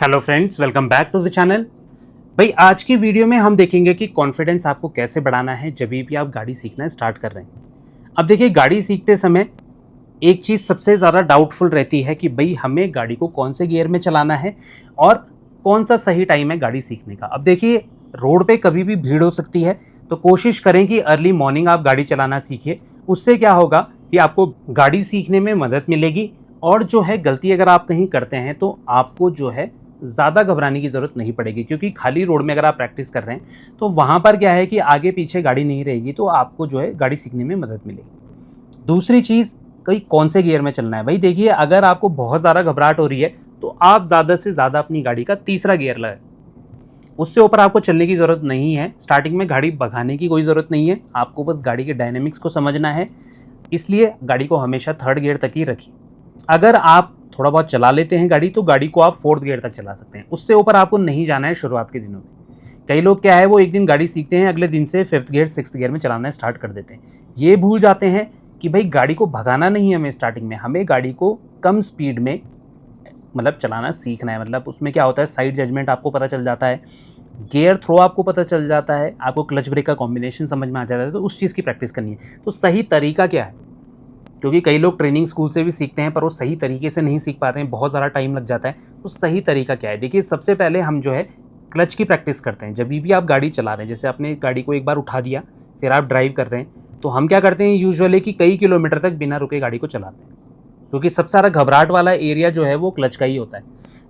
Hello friends, welcome back to the channel. भाई आज की वीडियो में हम देखेंगे कि कॉन्फिडेंस आपको कैसे बढ़ाना है जब भी आप गाड़ी सीखना स्टार्ट कर रहे हैं। अब देखिए, गाड़ी सीखते समय एक चीज़ सबसे ज़्यादा डाउटफुल रहती है कि भाई हमें गाड़ी को कौन से गियर में चलाना है और कौन सा सही टाइम है गाड़ी सीखने का। अब देखिए, रोड पे कभी भी भीड़ हो सकती है, तो कोशिश करें कि अर्ली मॉर्निंग आप गाड़ी चलाना सीखिए। उससे क्या होगा कि आपको गाड़ी सीखने में मदद मिलेगी और जो है गलती अगर आप कहीं करते हैं तो आपको जो है ज़्यादा घबराने की ज़रूरत नहीं पड़ेगी, क्योंकि खाली रोड में अगर आप प्रैक्टिस कर रहे हैं तो वहाँ पर क्या है कि आगे पीछे गाड़ी नहीं रहेगी, तो आपको जो है गाड़ी सीखने में मदद मिलेगी। दूसरी चीज़, कहीं कौन से गियर में चलना है। भाई देखिए, अगर आपको बहुत ज़्यादा घबराहट हो रही है तो आप ज़्यादा से ज़्यादा अपनी गाड़ी का तीसरा गियर लगाएं। उससे ऊपर आपको चलने की ज़रूरत नहीं है। स्टार्टिंग में गाड़ी भगाने की कोई ज़रूरत नहीं है, आपको बस गाड़ी के डायनेमिक्स को समझना है। इसलिए गाड़ी को हमेशा थर्ड गियर तक ही रखिए। अगर आप थोड़ा बहुत चला लेते हैं गाड़ी, तो गाड़ी को आप फोर्थ गियर तक चला सकते हैं। उससे ऊपर आपको नहीं जाना है शुरुआत के दिनों में। कई लोग क्या है, वो एक दिन गाड़ी सीखते हैं, अगले दिन से फिफ्थ गियर सिक्स्थ गियर में चलाना स्टार्ट कर देते हैं। ये भूल जाते हैं कि भाई गाड़ी को भगाना नहीं है हमें स्टार्टिंग में, हमें गाड़ी को कम स्पीड में मतलब चलाना सीखना है। मतलब उसमें क्या होता है, साइड जजमेंट आपको पता चल जाता है, गियर थ्रो आपको पता चल जाता है, आपको क्लच ब्रेक का कॉम्बिनेशन समझ में आ जाता है। तो उस चीज़ की प्रैक्टिस करनी है। तो सही तरीका क्या है, क्योंकि कई लोग ट्रेनिंग स्कूल से भी सीखते हैं पर वो सही तरीके से नहीं सीख पाते हैं, बहुत ज़्यादा टाइम लग जाता है। तो सही तरीका क्या है, देखिए सबसे पहले हम जो है क्लच की प्रैक्टिस करते हैं। जब भी आप गाड़ी चला रहे हैं, जैसे आपने गाड़ी को एक बार उठा दिया, फिर आप ड्राइव कर रहे हैं, तो हम क्या करते हैं यूजुअली कि कई किलोमीटर तक बिना रुके गाड़ी को चलाते हैं, क्योंकि सबसे सारा घबराहट वाला एरिया जो है वो क्लच का ही होता है।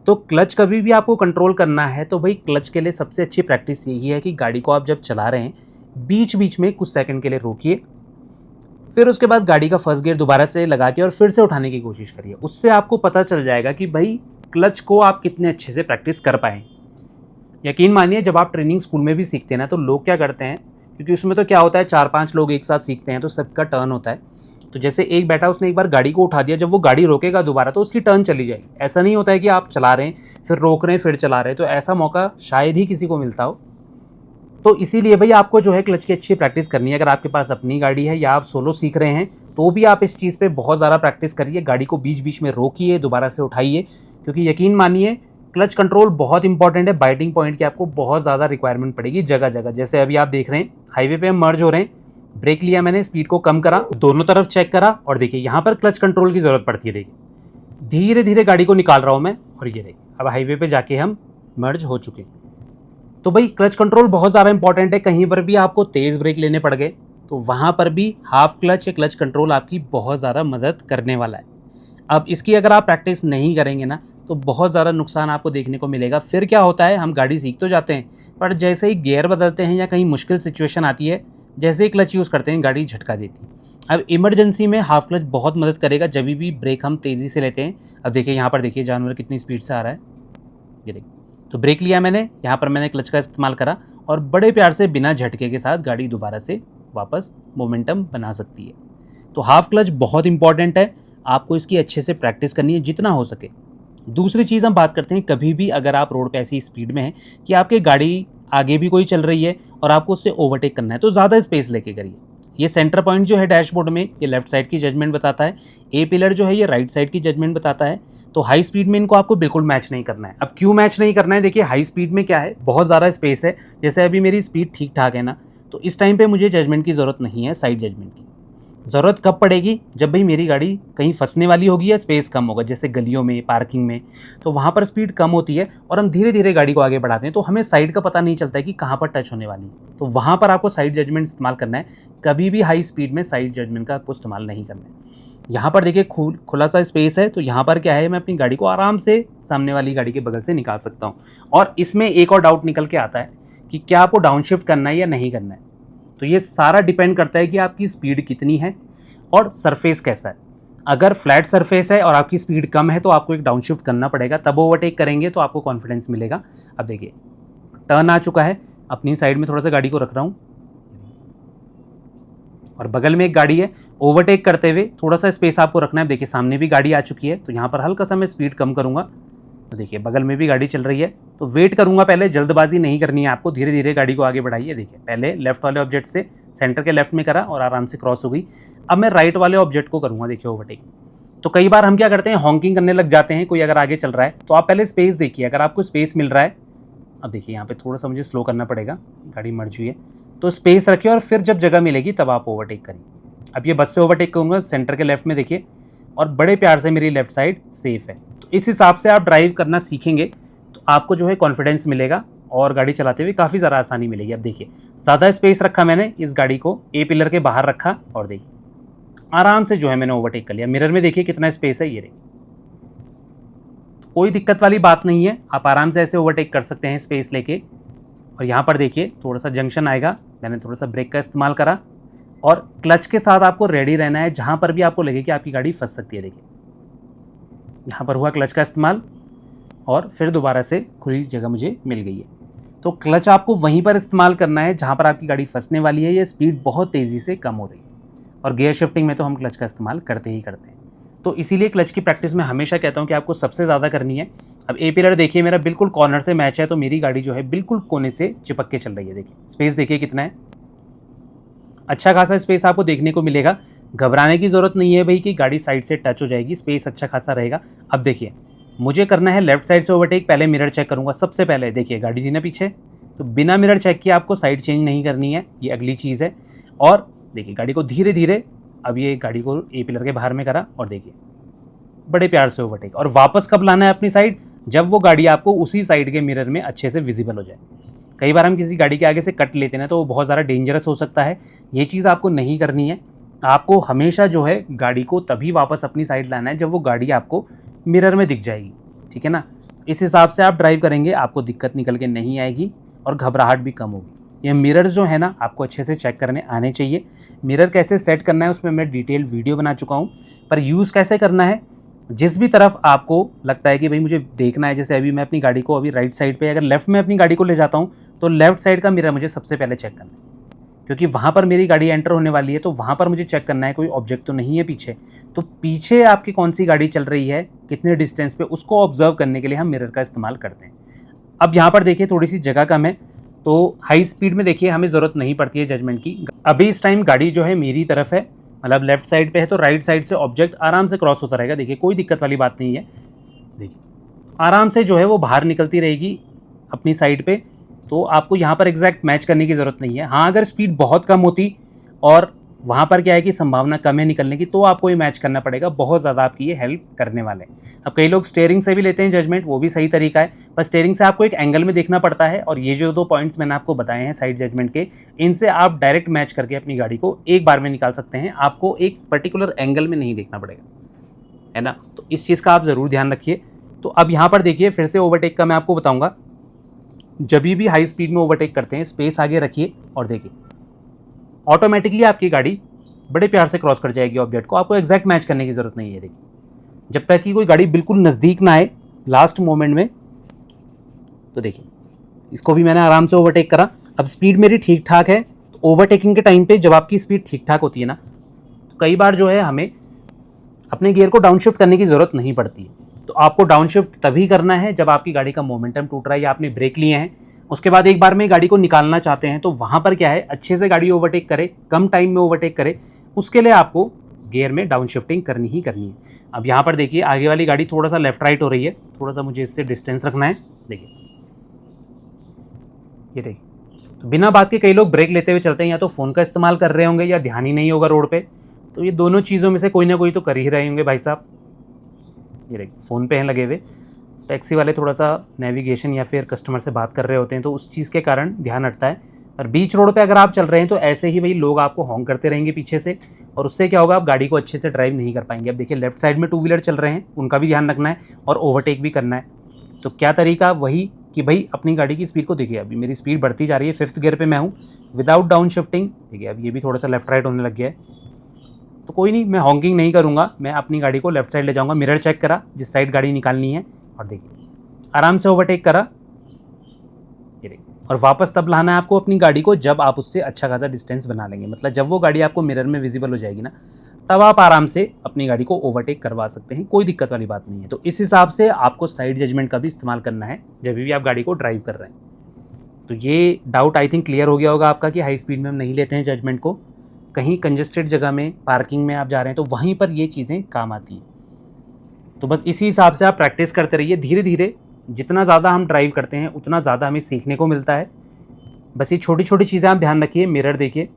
तो क्लच कभी भी आपको कंट्रोल करना है तो भाई क्लच के लिए सबसे अच्छी प्रैक्टिस यही है कि गाड़ी को आप जब चला रहे हैं बीच बीच में कुछ सेकंड के लिए रोकिए, फिर उसके बाद गाड़ी का फर्स्ट गियर दोबारा से लगा के और फिर से उठाने की कोशिश करिए। उससे आपको पता चल जाएगा कि भाई क्लच को आप कितने अच्छे से प्रैक्टिस कर पाएँ। यकीन मानिए, जब आप ट्रेनिंग स्कूल में भी सीखते हैं ना, तो लोग क्या करते हैं, क्योंकि उसमें तो क्या होता है 4-5 लोग एक साथ सीखते हैं तो सबका टर्न होता है। तो जैसे एक बैठा, उसने एक बार गाड़ी को उठा दिया, जब वो गाड़ी रोकेगा दोबारा तो उसकी टर्न चली जाएगी। ऐसा नहीं होता है कि आप चला रहे हैं फिर रोक रहे हैं फिर चला रहे हैं, तो ऐसा मौका शायद ही किसी को मिलता हो। तो इसीलिए भाई आपको जो है क्लच की अच्छी प्रैक्टिस करनी है। अगर आपके पास अपनी गाड़ी है या आप सोलो सीख रहे हैं तो भी आप इस चीज़ पे बहुत ज़्यादा प्रैक्टिस करिए। गाड़ी को बीच बीच में रोकिए, दोबारा से उठाइए, क्योंकि यकीन मानिए क्लच कंट्रोल बहुत इंपॉर्टेंट है। बाइटिंग पॉइंट की आपको बहुत ज़्यादा रिक्वायरमेंट पड़ेगी जगह जगह। जैसे अभी आप देख रहे हैं हाईवे पे हम मर्ज हो रहे हैं, ब्रेक लिया मैंने, स्पीड को कम करा, दोनों तरफ चेक करा और देखिए यहाँ पर क्लच कंट्रोल की ज़रूरत पड़ती है। देखिए धीरे धीरे गाड़ी को निकाल रहा हूँ मैं और ये देखिए अब हाईवे पे जाके हम मर्ज हो चुके हैं। तो भाई क्लच कंट्रोल बहुत ज़्यादा इंपॉर्टेंट है। कहीं पर भी आपको तेज़ ब्रेक लेने पड़ गए तो वहाँ पर भी हाफ क्लच या क्लच कंट्रोल आपकी बहुत ज़्यादा मदद करने वाला है। अब इसकी अगर आप प्रैक्टिस नहीं करेंगे ना तो बहुत ज़्यादा नुकसान आपको देखने को मिलेगा। फिर क्या होता है, हम गाड़ी सीख तो जाते हैं पर जैसे ही गियर बदलते हैं या कहीं मुश्किल सिचुएशन आती है, जैसे ही क्लच यूज़ करते हैं गाड़ी झटका देती है। अब इमरजेंसी में हाफ क्लच बहुत मदद करेगा जब भी ब्रेक हम तेज़ी से लेते हैं। अब देखिए यहाँ पर देखिए जानवर कितनी स्पीड से आ रहा है, ये देखिए। तो ब्रेक लिया मैंने, यहाँ पर मैंने क्लच का इस्तेमाल करा और बड़े प्यार से बिना झटके के साथ गाड़ी दोबारा से वापस मोमेंटम बना सकती है। तो हाफ क्लच बहुत इंपॉर्टेंट है, आपको इसकी अच्छे से प्रैक्टिस करनी है जितना हो सके। दूसरी चीज़ हम बात करते हैं, कभी भी अगर आप रोड पे ऐसी स्पीड में हैं कि आपकी गाड़ी आगे भी कोई चल रही है और आपको उससे ओवरटेक करना है, तो ज़्यादा स्पेस लेके करिए। ये सेंटर पॉइंट जो है डैशबोर्ड में, ये लेफ्ट साइड की जजमेंट बताता है, ए पिलर जो है ये राइट साइड की जजमेंट बताता है। तो हाई स्पीड में इनको आपको बिल्कुल मैच नहीं करना है। अब क्यों मैच नहीं करना है, देखिए हाई स्पीड में क्या है, बहुत ज़्यादा स्पेस है। जैसे अभी मेरी स्पीड ठीक ठाक है ना, तो इस टाइम पे मुझे जजमेंट की ज़रूरत नहीं है, साइड जजमेंट की। ज़रूरत कब पड़ेगी, जब भाई मेरी गाड़ी कहीं फंसने वाली होगी या स्पेस कम होगा, जैसे गलियों में, पार्किंग में, तो वहाँ पर स्पीड कम होती है और हम धीरे धीरे गाड़ी को आगे बढ़ाते हैं तो हमें साइड का पता नहीं चलता है कि कहाँ पर टच होने वाली है। तो वहाँ पर आपको साइड जजमेंट इस्तेमाल करना है। कभी भी हाई स्पीड में साइड जजमेंट का आपको इस्तेमाल नहीं करना है। यहाँ पर देखिए खुला सा स्पेस है, तो यहाँ पर क्या है, मैं अपनी गाड़ी को आराम से सामने वाली गाड़ी के बगल से निकाल सकता हूँ। और इसमें एक और डाउट निकल के आता है कि क्या आपको डाउन शिफ्ट करना है या नहीं करना है। तो ये सारा डिपेंड करता है कि आपकी स्पीड कितनी है और सरफेस कैसा है। अगर फ्लैट सरफेस है और आपकी स्पीड कम है तो आपको एक डाउन शिफ्ट करना पड़ेगा, तब ओवरटेक करेंगे तो आपको कॉन्फिडेंस मिलेगा। अब देखिए टर्न आ चुका है, अपनी साइड में थोड़ा सा गाड़ी को रख रहा हूँ और बगल में एक गाड़ी है, ओवरटेक करते हुए थोड़ा सा स्पेस आपको रखना है। देखिए सामने भी गाड़ी आ चुकी है, तो यहाँ पर हल्का सा मैं स्पीड कम करूँगा। तो देखिए बगल में भी गाड़ी चल रही है, तो वेट करूँगा, पहले जल्दबाजी नहीं करनी है आपको, धीरे धीरे गाड़ी को आगे बढ़ाइए। देखिए पहले लेफ्ट वाले ऑब्जेक्ट से सेंटर के लेफ्ट में करा और आराम से क्रॉस हो गई। अब मैं राइट वाले ऑब्जेक्ट को करूँगा, देखिए ओवरटेक। तो कई बार हम क्या करते हैं, हॉकिंग करने लग जाते हैं, कोई अगर आगे चल रहा है तो आप पहले स्पेस देखिए, अगर आपको स्पेस मिल रहा है, अब देखिए यहाँ पे थोड़ा सा मुझे स्लो करना पड़ेगा, गाड़ी मर हुई है, तो स्पेस रखिए और फिर जब जगह मिलेगी तब आप ओवरटेक करिए। अब ये बस से ओवरटेक करूँगा, सेंटर के लेफ्ट में देखिए, और बड़े प्यार से मेरी लेफ्ट साइड सेफ है। तो इस हिसाब से आप ड्राइव करना सीखेंगे तो आपको जो है कॉन्फिडेंस मिलेगा और गाड़ी चलाते हुए काफ़ी ज़्यादा आसानी मिलेगी। अब देखिए ज़्यादा स्पेस रखा मैंने, इस गाड़ी को ए पिलर के बाहर रखा और देखिए आराम से जो है मैंने ओवरटेक कर लिया। मिरर में देखिए कितना स्पेस है, ये देखिए, कोई दिक्कत वाली बात नहीं है, आप आराम से ऐसे ओवरटेक कर सकते हैं स्पेस लेके। और यहाँ पर देखिए थोड़ा सा जंक्शन आएगा, मैंने थोड़ा सा ब्रेक का इस्तेमाल करा और क्लच के साथ आपको रेडी रहना है, जहाँ पर भी आपको लगे कि आपकी गाड़ी फंस सकती है। देखिए यहाँ पर हुआ क्लच का इस्तेमाल और फिर दोबारा से खुली जगह मुझे मिल गई है। तो क्लच आपको वहीं पर इस्तेमाल करना है जहाँ पर आपकी गाड़ी फंसने वाली है, ये स्पीड बहुत तेज़ी से कम हो रही है। और गियर शिफ्टिंग में तो हम क्लच का इस्तेमाल करते ही करते हैं। तो इसीलिए क्लच की प्रैक्टिस मैं हमेशा कहता हूँ कि आपको सबसे ज़्यादा करनी है। अब ए पिलर देखिए मेरा बिल्कुल कॉर्नर से मैच है, तो मेरी गाड़ी जो है बिल्कुल कोने से चिपक के चल रही है। देखिए स्पेस देखिए कितना है, अच्छा खासा स्पेस आपको देखने को मिलेगा। घबराने की ज़रूरत नहीं है भाई कि गाड़ी साइड से टच हो जाएगी, स्पेस अच्छा खासा रहेगा। अब देखिए मुझे करना है लेफ्ट साइड से ओवरटेक, पहले मिरर चेक करूँगा सबसे पहले। देखिए गाड़ी थी ना पीछे, तो बिना मिरर चेक किए आपको साइड चेंज नहीं करनी है, ये अगली चीज़ है। और देखिए गाड़ी को धीरे धीरे, अब ये गाड़ी को ए पिलर के बाहर में करा और देखिए बड़े प्यार से ओवरटेक। और वापस कब लाना है अपनी साइड, जब वो गाड़ी आपको उसी साइड के मिरर में अच्छे से विजिबल हो जाए। कई बार हम किसी गाड़ी के आगे से कट लेते हैं तो वो बहुत ज़्यादा डेंजरस हो सकता है, ये चीज़ आपको नहीं करनी है। आपको हमेशा जो है गाड़ी को तभी वापस अपनी साइड लाना है जब वो गाड़ी आपको मिरर में दिख जाएगी, ठीक है ना। इस हिसाब से आप ड्राइव करेंगे, आपको दिक्कत निकल के नहीं आएगी और घबराहट भी कम होगी। ये मिरर्स जो है ना आपको अच्छे से चेक करने आने चाहिए। मिरर कैसे सेट करना है उसमें मैं डिटेल वीडियो बना चुका हूँ, पर यूज़ कैसे करना है, जिस भी तरफ आपको लगता है कि भाई मुझे देखना है, जैसे अभी मैं अपनी गाड़ी को अभी राइट साइड पे अगर लेफ्ट में अपनी गाड़ी को ले जाता हूँ तो लेफ्ट साइड का मिरर मुझे सबसे पहले चेक करना है, क्योंकि वहाँ पर मेरी गाड़ी एंटर होने वाली है, तो वहाँ पर मुझे चेक करना है कोई ऑब्जेक्ट तो नहीं है पीछे। तो पीछे आपकी कौन सी गाड़ी चल रही है, कितने डिस्टेंस पे, उसको ऑब्जर्व करने के लिए हम मिरर का इस्तेमाल करते हैं। अब यहाँ पर देखिए थोड़ी सी जगह कम है, तो हाई स्पीड में देखिए हमें ज़रूरत नहीं पड़ती है जजमेंट की। अभी इस टाइम गाड़ी जो है मेरी तरफ है, मतलब लेफ्ट साइड पे है, तो राइट साइड से ऑब्जेक्ट आराम से क्रॉस होता रहेगा। देखिए कोई दिक्कत वाली बात नहीं है, देखिए आराम से जो है वो बाहर निकलती रहेगी अपनी साइड पे। तो आपको यहाँ पर एग्जैक्ट मैच करने की ज़रूरत नहीं है। हाँ अगर स्पीड बहुत कम होती और वहाँ पर क्या है कि संभावना कम है निकलने की, तो आपको ये मैच करना पड़ेगा, बहुत ज़्यादा आपकी ये हेल्प करने वाले हैं। अब कई लोग स्टेयरिंग से भी लेते हैं जजमेंट, वो भी सही तरीका है, पर स्टेयरिंग से आपको एक एंगल में देखना पड़ता है। और ये जो 2 पॉइंट्स मैंने आपको बताए हैं साइड जजमेंट के, इनसे आप डायरेक्ट मैच करके अपनी गाड़ी को एक बार में निकाल सकते हैं। आपको एक पर्टिकुलर एंगल में नहीं देखना पड़ेगा, है ना। तो इस चीज़ का आप ज़रूर ध्यान रखिए। तो अब यहाँ पर देखिए फिर से ओवरटेक का मैं आपको बताऊँगा। जब भी हाई स्पीड में ओवरटेक करते हैं स्पेस आगे रखिए और देखिए ऑटोमेटिकली आपकी गाड़ी बड़े प्यार से क्रॉस कर जाएगी ऑब्जेक्ट को। आपको एग्जैक्ट मैच करने की ज़रूरत नहीं है। देखिए जब तक कि कोई गाड़ी बिल्कुल नज़दीक ना आए लास्ट मोमेंट में, तो देखिए इसको भी मैंने आराम से ओवरटेक करा। अब स्पीड मेरी ठीक ठाक है, तो ओवरटेकिंग के टाइम पे जब आपकी स्पीड ठीक ठाक होती है ना, तो कई बार जो है हमें अपने गियर को डाउनशिफ्ट करने की ज़रूरत नहीं पड़ती है। तो आपको डाउनशिफ्ट तभी करना है जब आपकी गाड़ी का मोमेंटम टूट रहा है या आपने ब्रेक लिए हैं, उसके बाद एक बार में गाड़ी को निकालना चाहते हैं, तो वहाँ पर क्या है अच्छे से गाड़ी ओवरटेक करे, कम टाइम में ओवरटेक करे, उसके लिए आपको गियर में डाउन शिफ्टिंग करनी ही करनी है। अब यहाँ पर देखिए आगे वाली गाड़ी थोड़ा सा लेफ्ट राइट हो रही है, थोड़ा सा मुझे इससे डिस्टेंस रखना है। देखिए ये देखिए, तो बिना बात के कई लोग ब्रेक लेते हुए चलते हैं, या तो फ़ोन का इस्तेमाल कर रहे होंगे या ध्यान ही नहीं होगा रोड पे। तो ये दोनों चीज़ों में से कोई ना कोई तो कर ही रहे होंगे भाई साहब। ये देखिए फ़ोन पे हैं लगे हुए, टैक्सी वाले थोड़ा सा नेविगेशन या फिर कस्टमर से बात कर रहे होते हैं, तो उस चीज़ के कारण ध्यान हटता है। और बीच रोड पे अगर आप चल रहे हैं तो ऐसे ही भाई लोग आपको हॉर्न करते रहेंगे पीछे से, और उससे क्या होगा, आप गाड़ी को अच्छे से ड्राइव नहीं कर पाएंगे। अब देखिए लेफ्ट साइड में 2 व्हीलर चल रहे हैं, उनका भी ध्यान रखना है और ओवरटेक भी करना है। तो क्या तरीका, वही कि भाई अपनी गाड़ी की स्पीड को देखिए, अभी मेरी स्पीड बढ़ती जा रही है, 5th गियर पे मैं हूँ विदाउट डाउन शिफ्टिंग। देखिए अब ये भी थोड़ा सा लेफ्ट राइट होने लग गया है, तो कोई नहीं, मैं हॉकिंग नहीं करूँगा, मैं अपनी गाड़ी को लेफ्ट साइड ले जाऊँगा। मिरर चेक करा जिस साइड गाड़ी निकालनी है, और देखिए आराम से ओवरटेक करा, ये देखिए। और वापस तब लाना है आपको अपनी गाड़ी को जब आप उससे अच्छा खासा डिस्टेंस बना लेंगे, मतलब जब वो गाड़ी आपको मिरर में विजिबल हो जाएगी ना, तब आप आराम से अपनी गाड़ी को ओवरटेक करवा सकते हैं, कोई दिक्कत वाली बात नहीं है। तो इस हिसाब से आपको साइड जजमेंट का भी इस्तेमाल करना है जब भी आप गाड़ी को ड्राइव कर रहे हैं। तो ये डाउट आई थिंक क्लियर हो गया होगा आपका कि हाई स्पीड में हम नहीं लेते हैं जजमेंट को। कहीं कंजेस्टेड जगह में, पार्किंग में आप जा रहे हैं तो वहीं पर ये चीज़ें काम आती हैं। तो बस इसी हिसाब से आप प्रैक्टिस करते रहिए धीरे धीरे। जितना ज़्यादा हम ड्राइव करते हैं उतना ज़्यादा हमें सीखने को मिलता है। बस ये छोटी छोटी चीज़ें आप ध्यान रखिए। मिरर देखिए,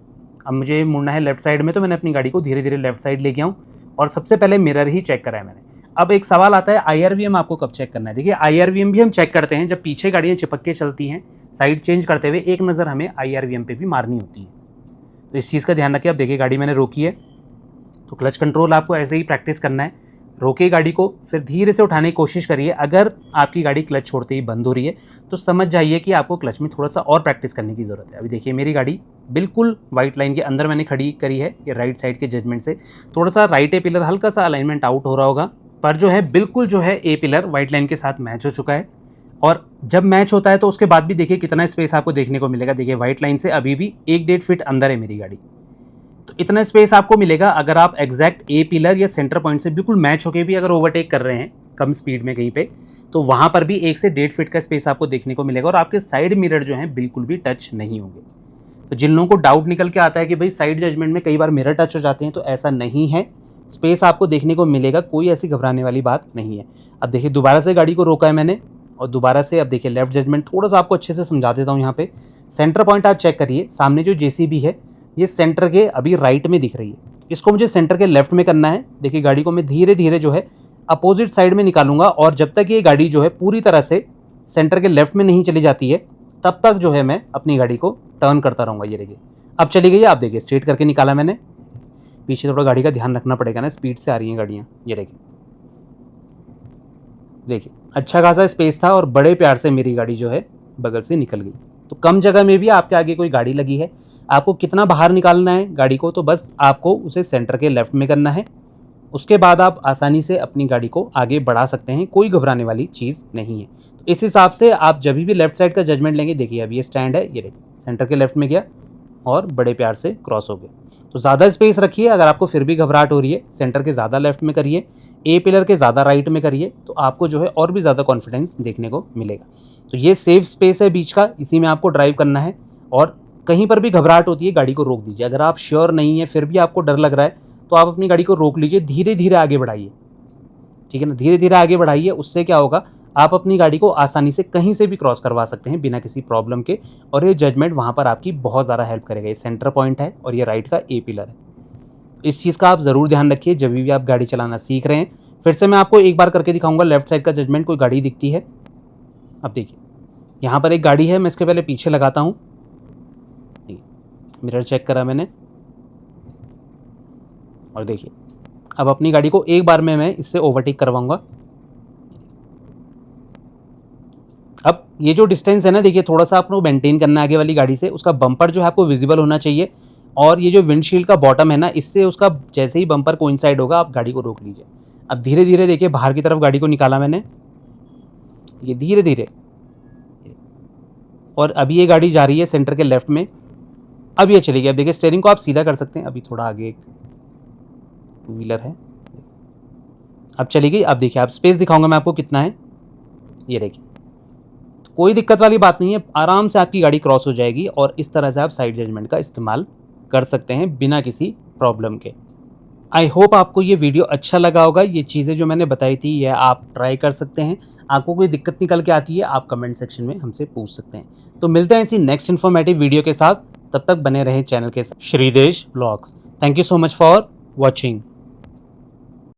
अब मुझे मुड़ना है लेफ्ट साइड में, तो मैंने अपनी गाड़ी को धीरे धीरे लेफ्ट साइड ले गया हूँ और सबसे पहले मिरर ही चेक करा है मैंने। अब एक सवाल आता है IRVM आपको कब चेक करना है। देखिए IRVM भी हम चेक करते हैं जब पीछे गाड़ियाँ चिपक के चलती हैं, साइड चेंज करते हुए एक नज़र हमें IRVM पे भी मारनी होती है। तो इस चीज़ का ध्यान रखिए। अब देखिए गाड़ी मैंने रोकी है, तो क्लच कंट्रोल आपको ऐसे ही प्रैक्टिस करना है। रोके गाड़ी को, फिर धीरे से उठाने की कोशिश करिए। अगर आपकी गाड़ी क्लच छोड़ते ही बंद हो रही है तो समझ जाइए कि आपको क्लच में थोड़ा सा और प्रैक्टिस करने की ज़रूरत है। अभी देखिए मेरी गाड़ी बिल्कुल वाइट लाइन के अंदर मैंने खड़ी करी है। ये राइट साइड के जजमेंट से थोड़ा सा राइट ए पिलर हल्का सा अलाइनमेंट आउट हो रहा होगा, पर जो है बिल्कुल जो है ए पिलर वाइट लाइन के साथ मैच हो चुका है। और जब मैच होता है तो उसके बाद भी देखिए कितना स्पेस आपको देखने को मिलेगा। देखिए वाइट लाइन से अभी भी 1-1.5 फीट अंदर है मेरी गाड़ी, तो इतना स्पेस आपको मिलेगा। अगर आप एग्जैक्ट ए पिलर या सेंटर पॉइंट से बिल्कुल मैच होकर भी अगर ओवरटेक कर रहे हैं कम स्पीड में कहीं पे, तो वहाँ पर भी 1 से 1.5 फीट का स्पेस आपको देखने को मिलेगा और आपके साइड मिरर जो हैं बिल्कुल भी टच नहीं होंगे। तो जिन लोगों को डाउट निकल के आता है कि भाई साइड जजमेंट में कई बार मिरर टच हो जाते हैं, तो ऐसा नहीं है, स्पेस आपको देखने को मिलेगा, कोई ऐसी घबराने वाली बात नहीं है। अब देखिए दोबारा से गाड़ी को रोका है मैंने और दोबारा से अब देखिए लेफ्ट जजमेंट थोड़ा सा आपको अच्छे से समझा देता हूँ। यहाँ पे सेंटर पॉइंट आप चेक करिए, सामने जो JCB है ये सेंटर के अभी राइट में दिख रही है, इसको मुझे सेंटर के लेफ्ट में करना है। देखिए गाड़ी को मैं धीरे धीरे जो है अपोजिट साइड में निकालूंगा और जब तक ये गाड़ी जो है पूरी तरह से सेंटर के लेफ्ट में नहीं चली जाती है तब तक जो है मैं अपनी गाड़ी को टर्न करता रहूँगा। ये देखिए अब चली गई है। आप देखिए स्ट्रेट करके निकाला मैंने। पीछे थोड़ा गाड़ी का ध्यान रखना पड़ेगा ना, स्पीड से आ रही हैं गाड़ियाँ। ये देखिए अच्छा खासा स्पेस था और बड़े प्यार से मेरी गाड़ी जो है बगल से निकल गई। तो कम जगह में भी आपके आगे कोई गाड़ी लगी है, आपको कितना बाहर निकालना है गाड़ी को, तो बस आपको उसे सेंटर के लेफ्ट में करना है। उसके बाद आप आसानी से अपनी गाड़ी को आगे बढ़ा सकते हैं, कोई घबराने वाली चीज़ नहीं है। तो इस हिसाब से आप जब भी लेफ्ट साइड का जजमेंट लेंगे, देखिए अब ये स्टैंड है, ये देखिए सेंटर के लेफ्ट में गया और बड़े प्यार से क्रॉस हो गया। तो ज़्यादा स्पेस रखिए। अगर आपको फिर भी घबराहट हो रही है, सेंटर के ज़्यादा लेफ्ट में करिए, ए पिलर के ज़्यादा राइट में करिए, तो आपको जो है और भी ज़्यादा कॉन्फिडेंस देखने को मिलेगा। तो ये सेफ स्पेस है बीच का, इसी में आपको ड्राइव करना है। और कहीं पर भी घबराहट होती है गाड़ी को रोक दीजिए। अगर आप श्योर नहीं है फिर भी आपको डर लग रहा है तो आप अपनी गाड़ी को रोक लीजिए, धीरे धीरे आगे बढ़ाइए, ठीक है ना, धीरे धीरे आगे बढ़ाइए। उससे क्या होगा, आप अपनी गाड़ी को आसानी से कहीं से भी क्रॉस करवा सकते हैं बिना किसी प्रॉब्लम के, और ये जजमेंट वहाँ पर आपकी बहुत ज़्यादा हेल्प करेगा। ये सेंटर पॉइंट है और ये राइट का ए पिलर है। इस चीज़ का आप ज़रूर ध्यान रखिए जब भी आप गाड़ी चलाना सीख रहे हैं। फिर से मैं आपको एक बार करके दिखाऊंगा लेफ्ट साइड का जजमेंट। कोई गाड़ी दिखती है, अब देखिए यहाँ पर एक गाड़ी है, मैं इसके पहले पीछे लगाता हूँ। मिरर चेक करा मैंने और देखिए अब अपनी गाड़ी को एक बार में मैं इससे ओवरटेक करवाऊंगा। अब ये जो डिस्टेंस है ना, देखिए थोड़ा सा आपको मेंटेन करना है आगे वाली गाड़ी से। उसका बम्पर जो है आपको विजिबल होना चाहिए और ये जो विंडशील्ड का बॉटम है ना, इससे उसका जैसे ही बम्पर कोइंसाइड होगा आप गाड़ी को रोक लीजिए। अब धीरे धीरे देखिए बाहर की तरफ गाड़ी को निकाला मैंने, ये धीरे धीरे, और अभी ये गाड़ी जा रही है सेंटर के लेफ्ट में। अब ये चली गई। अब देखिए स्टीयरिंग को आप सीधा कर सकते हैं। अभी थोड़ा आगे एक 2 व्हीलर है, अब चली गई। अब देखिए आप स्पेस दिखाऊंगा मैं आपको कितना है, ये देखिए कोई दिक्कत वाली बात नहीं है, आराम से आपकी गाड़ी क्रॉस हो जाएगी और इस तरह से आप साइड जजमेंट का इस्तेमाल कर सकते हैं बिना किसी प्रॉब्लम के। आई होप आपको ये वीडियो अच्छा लगा होगा। ये चीज़ें जो मैंने बताई थी ये आप ट्राई कर सकते हैं। आपको कोई दिक्कत निकल के आती है आप कमेंट सेक्शन में हमसे पूछ सकते हैं। तो मिलते हैं इसी नेक्स्ट इन्फॉर्मेटिव वीडियो के साथ, तब तक बने रहें चैनल के साथ। Shridesh blogs. Thank you so much for watching.